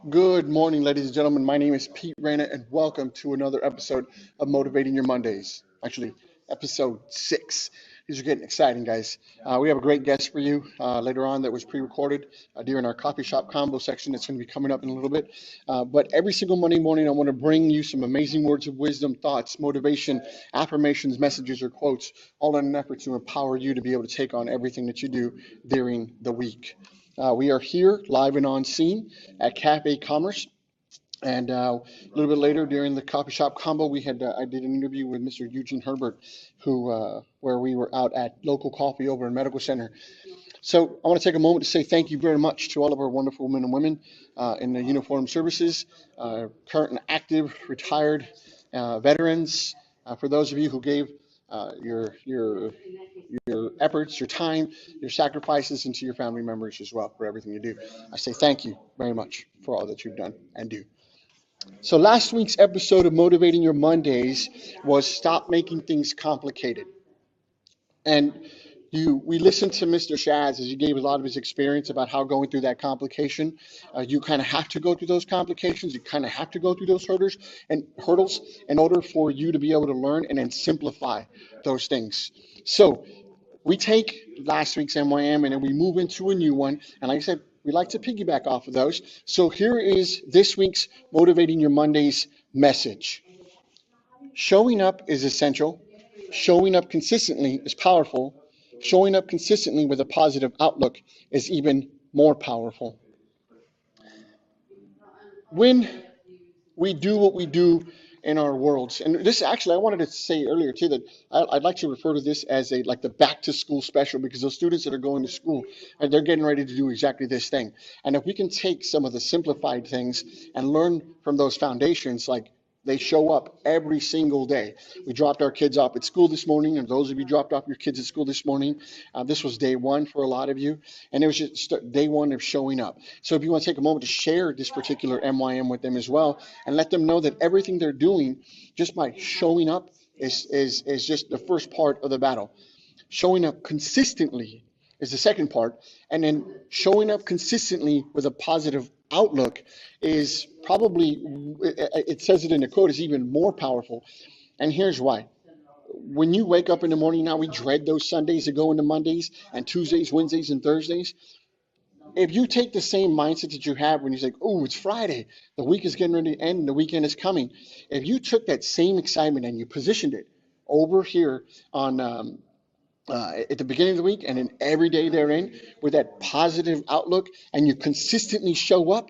Good morning, ladies and gentlemen. My name is Pete Reyna, and welcome to another episode of Motivating Your Mondays. Actually, episode 6. These are getting exciting, guys. We have a great guest for you later on that was pre-recorded during our coffee shop combo section. That's going to be coming up in a little bit. But every single Monday morning, I want to bring you some amazing words of wisdom, thoughts, motivation, affirmations, messages, or quotes, all in an effort to empower you to be able to take on everything that you do during the week. We are here live and on scene at Cafe Commerce. And a little bit later during the coffee shop combo, I did an interview with Mr. Eugene Herbert, where we were out at local coffee over in Medical Center. So I want to take a moment to say thank you very much to all of our wonderful men and women in the uniformed services, current and active, retired veterans. For those of you who gave your efforts, your time, your sacrifices, and to your family members as well for everything you do. I say thank you very much for all that you've done and do. So last week's episode of Motivating Your Mondays was Stop Making Things Complicated. And we listened to Mr. Shaz as he gave a lot of his experience about how going through that complication, you kind of have to go through those complications. You kind of have to go through those hurdles in order for you to be able to learn and then simplify those things. So we take last week's MYM and then we move into a new one. And like I said, we like to piggyback off of those. So here is this week's Motivating Your Mondays message. Showing up is essential. Showing up consistently is powerful. Showing up consistently with a positive outlook is even more powerful. When we do what we do in our worlds, and this actually I wanted to say earlier too that I'd like to refer to this as like the back to school special, because those students that are going to school and they're getting ready to do exactly this thing. And if we can take some of the simplified things and learn from those foundations, like they show up every single day. We dropped our kids off at school this morning, and those of you dropped off your kids at school this morning, this was day one for a lot of you, and it was just day one of showing up. So if you want to take a moment to share this particular MYM with them as well, and let them know that everything they're doing just by showing up is just the first part of the battle. Showing up consistently is the second part, and then showing up consistently with a positive outlook is probably, it says it in the quote, is even more powerful. And here's why. When you wake up in the morning, now we dread those Sundays that go into Mondays and Tuesdays, Wednesdays, and Thursdays. If you take the same mindset that you have when you say, oh, it's Friday, the week is getting ready to end, and the weekend is coming. If you took that same excitement and you positioned it over here on at the beginning of the week and then every day therein with that positive outlook, and you consistently show up,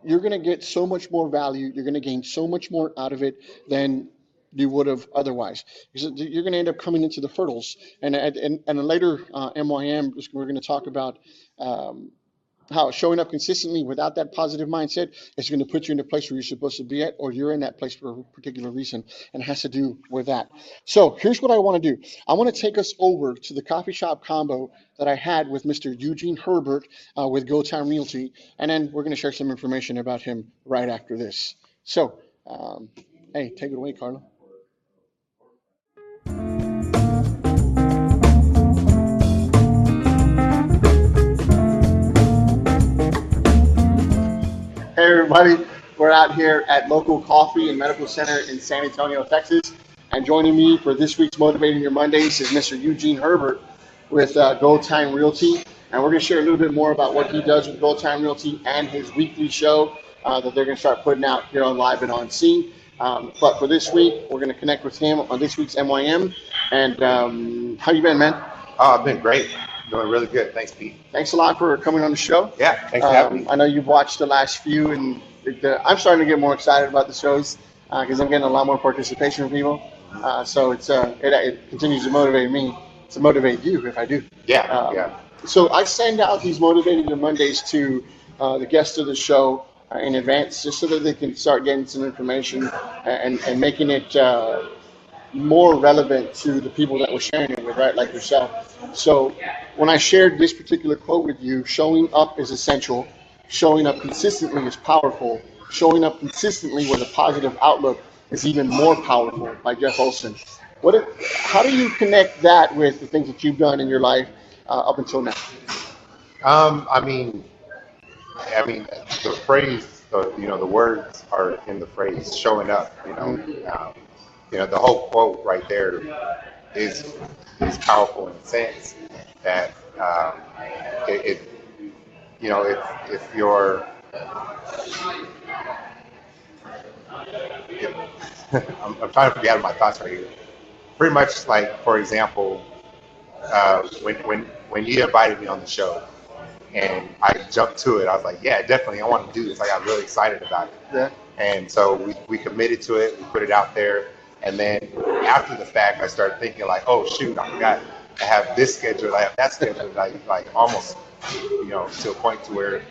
you're going to get so much more value. You're going to gain so much more out of it than you would have otherwise. Because you're going to end up coming into the hurdles. And a later MYM, we're going to talk about how showing up consistently without that positive mindset is going to put you in the place where you're supposed to be at, or you're in that place for a particular reason, and it has to do with that. So here's what I want to do. I want to take us over to the coffee shop combo that I had with Mr. Eugene Herbert with Go Time Realty, and then we're going to share some information about him right after this. So, hey, take it away, Carla. Hey everybody, we're out here at Local Coffee and Medical Center in San Antonio, Texas. And joining me for this week's Motivating Your Mondays is Mr. Eugene Herbert with Go Time Realty. And we're going to share a little bit more about what he does with Go Time Realty and his weekly show that they're going to start putting out here on Live and On Scene. But for this week, we're going to connect with him on this week's MYM. And how you been, man? Oh, I've been great. Doing really good. Thanks, Pete. Thanks a lot for coming on the show. Yeah, thanks for having me. I know you've watched the last few, and I'm starting to get more excited about the shows because I'm getting a lot more participation from people. So it continues to motivate me to motivate you if I do. Yeah. So I send out these Motivating Your Mondays to the guests of the show in advance, just so that they can start getting some information and making it more relevant to the people that we're sharing it with, right? Like yourself. So when I shared this particular quote with you, showing up is essential. Showing up consistently is powerful. Showing up consistently with a positive outlook is even more powerful, by Jeff Olson. How do you connect that with the things that you've done in your life up until now? I mean, the phrase, the words are in the phrase, showing up. The whole quote right there is powerful in the sense that it if you're if, I'm trying to forget my thoughts right here. Pretty much like, for example, when you invited me on the show and I jumped to it, I was like, yeah, definitely, I want to do this. I got really excited about it. Yeah. And so we committed to it. We put it out there. And then after the fact, I started thinking like, oh, shoot, I forgot I have this schedule. I have that schedule. Like almost, to a point to where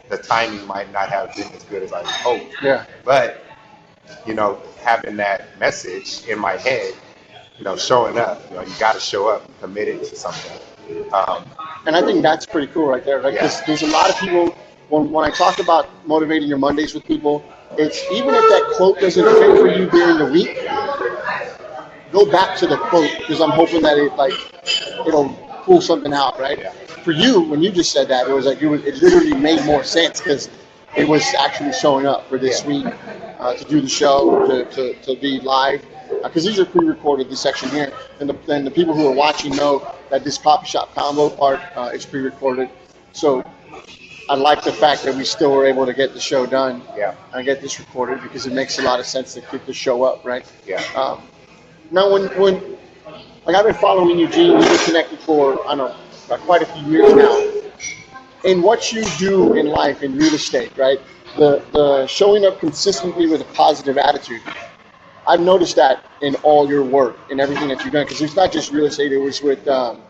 the timing might not have been as good as I hoped. Yeah. But, having that message in my head, showing up, you got to show up committed to something. And I think that's pretty cool right there, right? Because there's a lot of people, when I talk about motivating your Mondays with people, it's even if that quote doesn't fit for you during the week, go back to the quote, because I'm hoping that it'll pull something out, right? Yeah. For you, when you just said that, it was like it literally made more sense because it was actually showing up for this week to do the show, to be live. Because these are pre-recorded, this section here, and the people who are watching know that this coffee shop combo part is pre-recorded. So I like the fact that we still were able to get the show done and get this recorded because it makes a lot of sense to get the show up, right? Yeah. Now, when I've been following Eugene, we've been connected for quite a few years now. In what you do in life in real estate, right? The showing up consistently with a positive attitude. I've noticed that in all your work and everything that you've done, because it's not just real estate. It was with I'm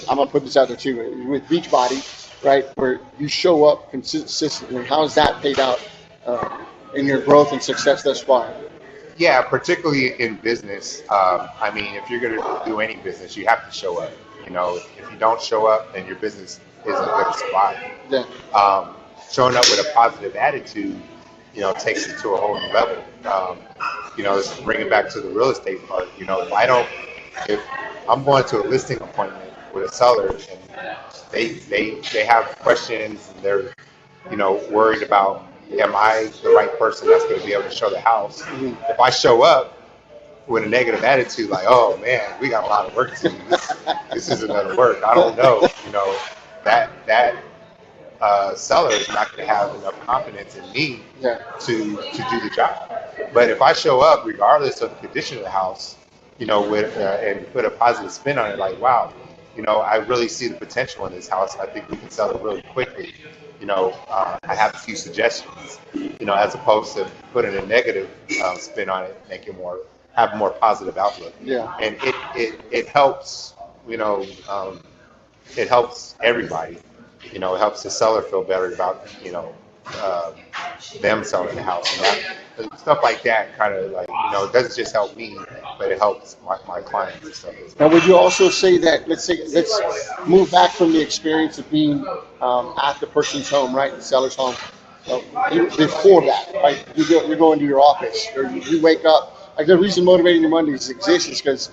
gonna put this out there too, with Beachbody, right, where you show up consistently. How has that paid out in your growth and success thus far? Yeah, particularly in business. If you're going to do any business, you have to show up. If you don't show up, then your business isn't going to survive. Yeah. Showing up with a positive attitude, takes it to a whole new level. Let's bring it back to the real estate part. If I'm going to a listing appointment with a seller and they have questions and they're, worried about, am I the right person that's going to be able to show the house? Mm-hmm. If I show up with a negative attitude, like, oh man, we got a lot of work to do. This isn't going to work. I don't know. That seller is not going to have enough confidence in me to do the job. But if I show up, regardless of the condition of the house, with and put a positive spin on it, like, wow, I really see the potential in this house. I think we can sell it really quickly. I have a few suggestions, as opposed to putting a negative spin on it, have a more positive outlook. Yeah. And it helps, it helps everybody. It helps the seller feel better about, them selling the house. And stuff like that kind of like, it doesn't just help me, but it helps my clients and stuff as well. Now, would you also say that, let's move back from the experience of being at the person's home, right, the seller's home, before that, right, you're going to your office, or you wake up. Like the reason Motivating Your Mondays exists is because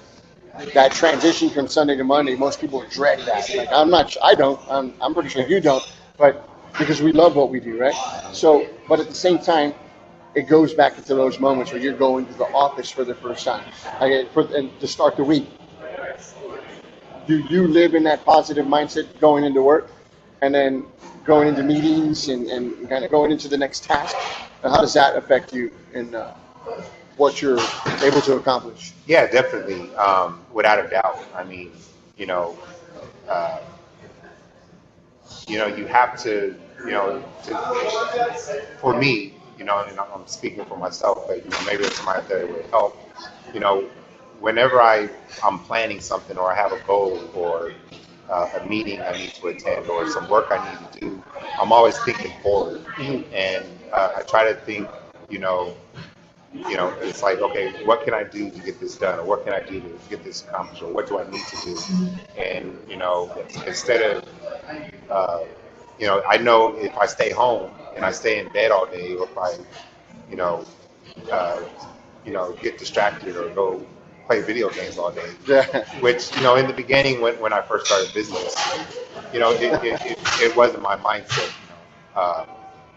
that transition from Sunday to Monday, most people dread that. Like I don't, I'm pretty sure you don't, but because we love what we do, right? So, but at the same time, it goes back into those moments where you're going to the office for the first time, and to start the week. Do you live in that positive mindset going into work, and then going into meetings and kind of going into the next task? And how does that affect you in what you're able to accomplish? Yeah, definitely, without a doubt. You have to, for me, and I'm speaking for myself, but maybe it's somebody that would help. Whenever I'm planning something, or I have a goal, or a meeting I need to attend, or some work I need to do, I'm always thinking forward. Mm-hmm. And I try to think, it's like, okay, what can I do to get this done, or what can I do to get this accomplished, or what do I need to do? And instead of I know if I stay home and I stay in bed all day, or if I get distracted or go play video games all day, which in the beginning when I first started business, it wasn't my mindset.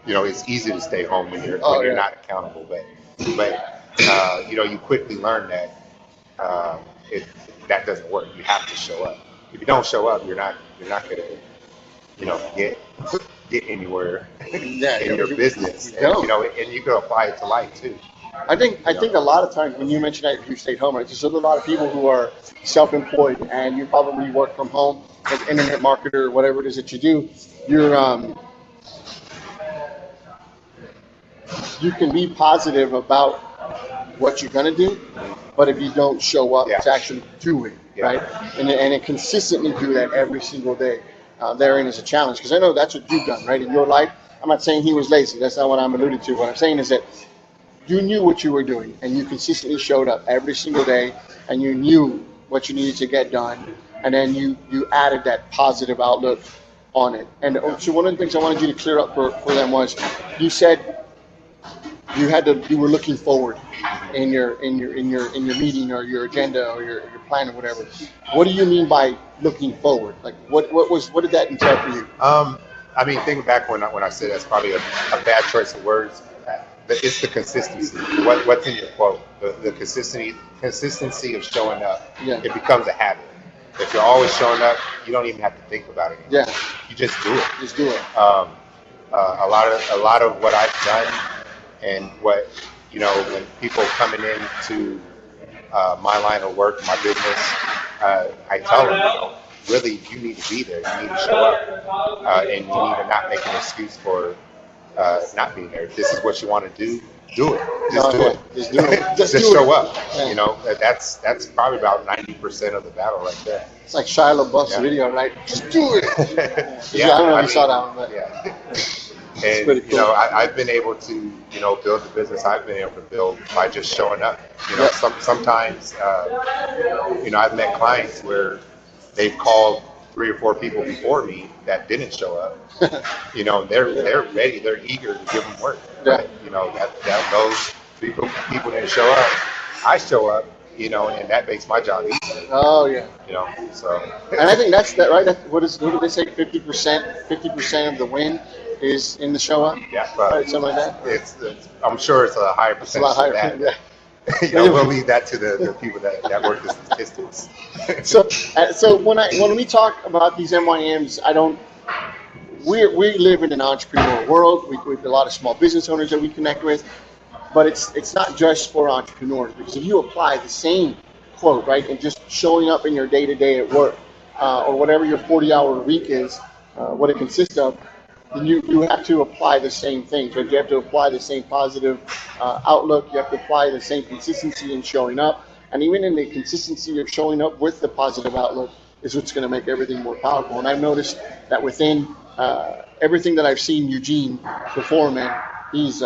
it's easy to stay home when Oh, you're yeah. not accountable, but you quickly learn that uh, it that doesn't work. You have to show up. If you don't show up, you're not gonna get anywhere Yeah, in your business, you and don't. and you can apply it to life too. I think a lot of times when you mention that you stayed home, right, there's a lot of people who are self-employed and you probably work from home as an internet marketer or whatever it is that you do. You're you can be positive about what you're gonna do, but if you don't show up Yeah, to actually do it, yeah. right, and consistently do that every single day, therein is a challenge because I know that's what you've done, right, in your life. I'm not saying he was lazy. That's not what I'm alluding to. What I'm saying is that you knew what you were doing and you consistently showed up every single day and you knew what you needed to get done and then you added that positive outlook on it. And so one of the things I wanted you to clear up for them was you said you were looking forward in your meeting or your agenda or your plan or whatever. What do you mean by looking forward? Like what did that entail for you? I mean, thinking back when I said that's probably a bad choice of words. It's the consistency. What's in your quote? The consistency of showing up. Yeah. It becomes a habit. If you're always showing up, you don't even have to think about it anymore. Yeah. You just do it. Just do it. A lot of what I've done and what when people coming into my line of work, my business, I tell them, really, you need to be there. You need to show up, and you need to not make an excuse for not being there. If this is what you want to do it. Just do it. Just do it. Just do show it. up. Yeah. That's probably about 90% of the battle right there. It's like Shia LaBeouf's Yeah. video, right? Just do it. Yeah, I don't know if I you saw mean, that one, but yeah. it's And pretty cool. I've been able to build the business I've been able to build by just showing up. Yeah. Sometimes I've met clients where they've called 3 or 4 people before me that didn't show up. They're ready, they're eager to give them work. Yeah. But, that those people didn't show up. I show up, and that makes my job easier. Oh yeah. So. And I think that's that, right? What do they say? 50% of the win is in the show up. Yeah, but Right, something like that. I'm sure it's a higher It's a lot percentage higher. than that. Yeah. We'll leave that to the people that work the statistics. So when we talk about these MYMs, we live in an entrepreneurial world. We have a lot of small business owners that we connect with, but it's not just for entrepreneurs because if you apply the same quote, right, and just showing up in your day to day at work or whatever your 40-hour week is, what it consists of, then you have to apply the same things. Right? You have to apply the same positive outlook. You have to apply the same consistency in showing up. And even in the consistency of showing up with the positive outlook is what's going to make everything more powerful. And I've noticed that within everything that I've seen Eugene perform in, he's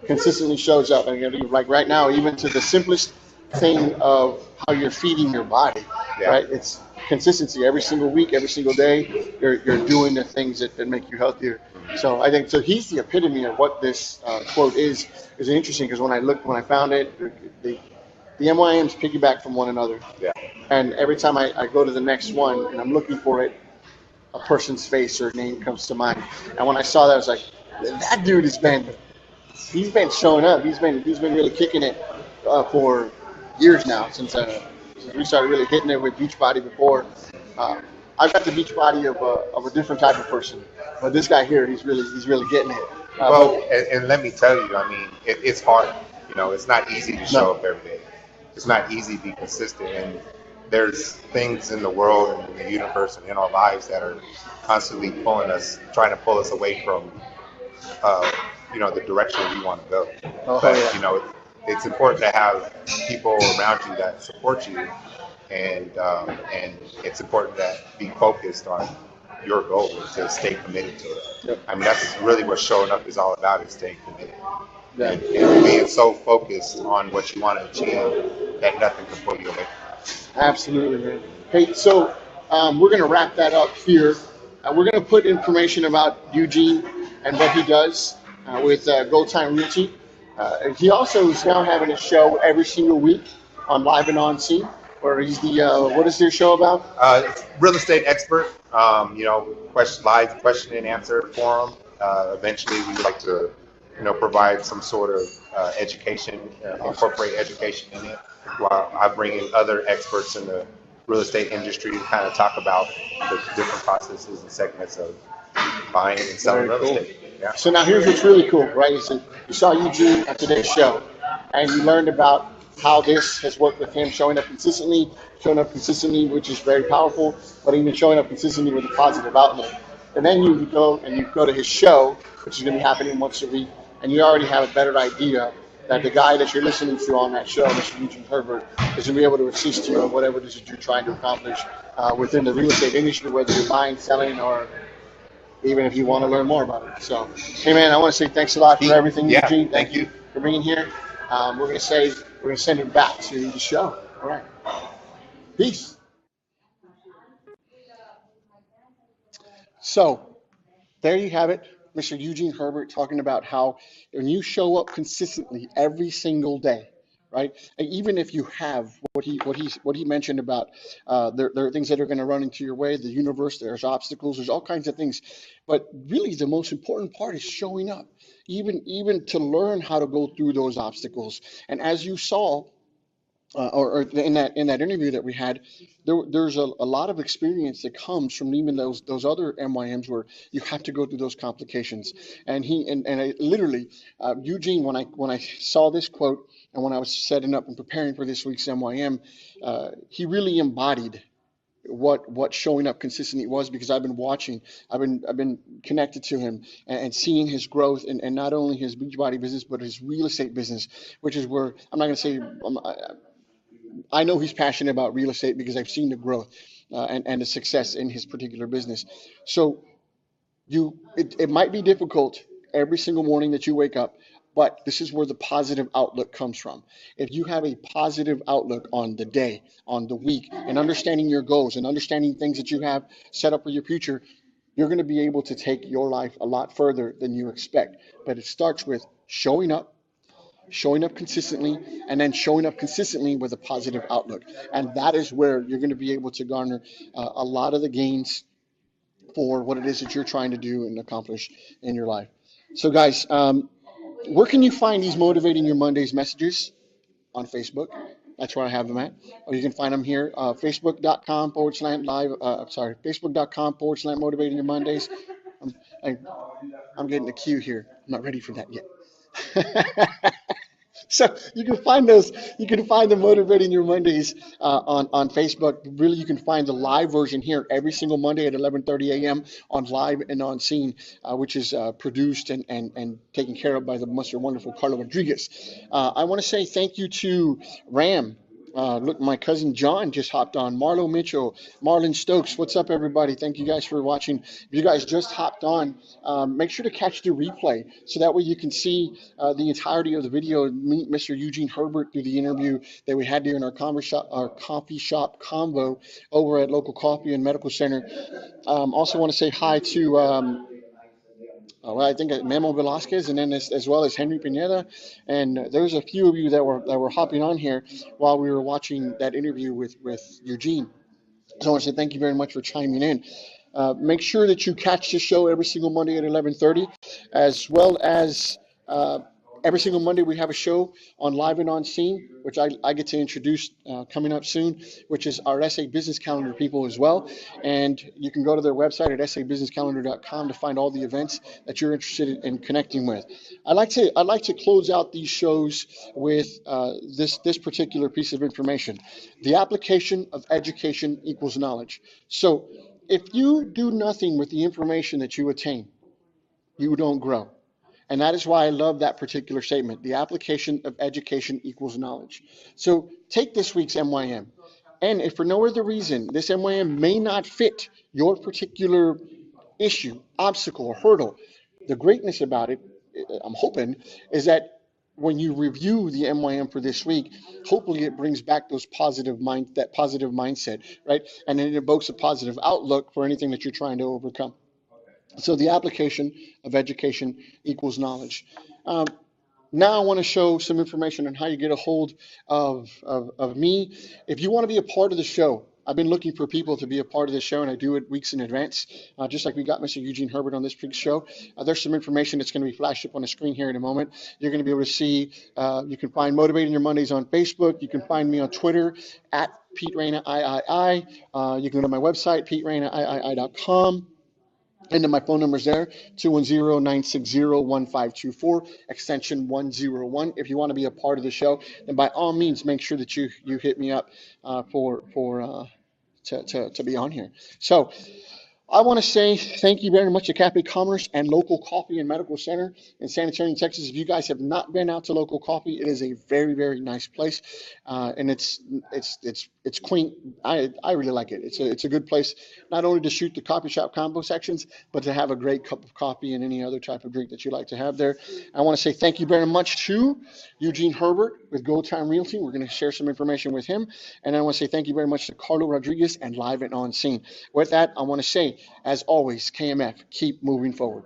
consistently shows up. And like right now, even to the simplest thing of how you're feeding your body, Yeah. right? It's consistency every single week, every single day. You're doing the things that make you healthier. So I think he's the epitome of what this quote is. Is interesting because when I found it, the MYMs piggyback from one another. Yeah. And every time I go to the next one and I'm looking for it, a person's face or name comes to mind. And when I saw that, I was like, that dude he's been showing up. He's been really kicking it for years now since we started really hitting it with Beachbody before. I've got the Beachbody of a different type of person, but this guy here, he's really getting it. Well, and let me tell you, I mean, it's hard. It's not easy to show No. up every day. It's not easy to be consistent, and there's things in the world and in the universe and in our lives that are constantly trying to pull us away from, the direction we want to go. Oh, But yeah. it's important to have people around you that support you, and it's important to be focused on your goal to stay committed to it. Yep. I mean, that's really what showing up is all about, is staying committed. Yeah. And being so focused on what you want to achieve that nothing can pull you away. Absolutely, man. Hey, so we're going to wrap that up here. We're going to put information about Eugene and what he does with Gold Time Realty. He also is now having a show every single week on Live and On Scene, where he's the, what is their show about? Real estate expert, live question and answer forum. eventually we would like to, provide some sort of education, incorporate education in it, while I bring in other experts in the real estate industry to kind of talk about the different processes and segments of buying and selling Very real cool. estate. Yeah. So now here's what's really cool, right? Is that you saw Eugene at today's show, and you learned about how this has worked with him showing up consistently, which is very powerful, but even showing up consistently with a positive outlook. And then you go to his show, which is going to be happening once a week, and you already have a better idea that the guy that you're listening to on that show, Mr. Eugene Herbert, is going to be able to assist you in whatever it is that you're trying to accomplish within the real estate industry, whether you're buying, selling, or even if you want to learn more about it. So, hey man, I want to say thanks a lot for everything, Yeah, Eugene. Thank thank you you. for being here. We're gonna send it back to the show. All right, peace. So there you have it, Mr. Eugene Herbert talking about how when you show up consistently every single day, right? And even if you have what he mentioned about there are things that are going to run into your way, the universe, there's obstacles, there's all kinds of things, but really the most important part is showing up, even to learn how to go through those obstacles. And as you saw, or in that interview that we had, there's a lot of experience that comes from even those other MYMs where you have to go through those complications. And I literally, Eugene, when I saw this quote and when I was setting up and preparing for this week's MYM, he really embodied what showing up consistently was, because I've been watching, I've been connected to him, and seeing his growth, and not only his Beachbody business but his real estate business, which is where I'm not going to say I know he's passionate about real estate because I've seen the growth and the success in his particular business. So it might be difficult every single morning that you wake up, but this is where the positive outlook comes from. If you have a positive outlook on the day, on the week, and understanding your goals and understanding things that you have set up for your future, you're going to be able to take your life a lot further than you expect. But it starts with showing up consistently, and then showing up consistently with a positive outlook. And that is where you're going to be able to garner a lot of the gains for what it is that you're trying to do and accomplish in your life. So, guys, where can you find these Motivating Your Mondays messages? On Facebook. That's where I have them at. Or you can find them here, facebook.com / live, facebook.com / Motivating Your Mondays. I'm, I, I'm getting the cue here. I'm not ready for that yet. So you can find those. You can find the Motivating Your Mondays on Facebook. Really, you can find the live version here every single Monday at 11:30 a.m. on Live and On Scene, which is produced and taken care of by the Mr. Wonderful Carlo Rodriguez. I want to say thank you to Ram. Look, my cousin John just hopped on. Marlo Mitchell, Marlon Stokes. What's up, everybody? Thank you guys for watching. If you guys just hopped on, make sure to catch the replay so that way you can see the entirety of the video. Meet Mr. Eugene Herbert through the interview that we had during our coffee shop convo over at Local Coffee and Medical Center. Also want to say hi to well, I think Memo Velasquez, and then as well as Henry Pineda, and there's a few of you that were hopping on here while we were watching that interview with Eugene. So I want to say thank you very much for chiming in. Make sure that you catch the show every single Monday at 11:30, as well as every single Monday we have a show on Live and On Scene, which I get to introduce coming up soon, which is our SA Business Calendar people as well. And you can go to their website at sabusinesscalendar.com to find all the events that you're interested in connecting with. I'd like to close out these shows with this particular piece of information. The application of education equals knowledge. So if you do nothing with the information that you attain, you don't grow. And that is why I love that particular statement. The application of education equals knowledge. So take this week's MYM. And if for no other reason, this MYM may not fit your particular issue, obstacle, or hurdle, the greatness about it, I'm hoping, is that when you review the MYM for this week, hopefully it brings back that positive mindset, right? And it evokes a positive outlook for anything that you're trying to overcome. So the application of education equals knowledge. Um, Now I want to show some information on how you get a hold of me. If you want to be a part of the show, I've been looking for people to be a part of the show, and I do it weeks in advance, just like we got Mr. Eugene Herbert on this week's show. There's some information that's going to be flashed up on the screen here in a moment. You're going to be able to see, you can find Motivating Your Mondays on Facebook. You can find me on Twitter at Pete Reyna III. You can go to my website, PeteReynaIII.com. And then my phone number is there, 210-960-1524, extension 101. If you want to be a part of the show, then by all means, make sure that you hit me up to be on here. So I want to say thank you very much to Cafe Commerce and Local Coffee and Medical Center in San Antonio, Texas. If you guys have not been out to Local Coffee, it is a very, very nice place, and it's quaint. I really like it. It's a good place not only to shoot the coffee shop combo sections, but to have a great cup of coffee and any other type of drink that you like to have there. I want to say thank you very much to Eugene Herbert with Gold Time Realty. We're going to share some information with him, and I want to say thank you very much to Carlo Rodriguez and Live and On Scene. With that, I want to say, as always, KMF, keep moving forward.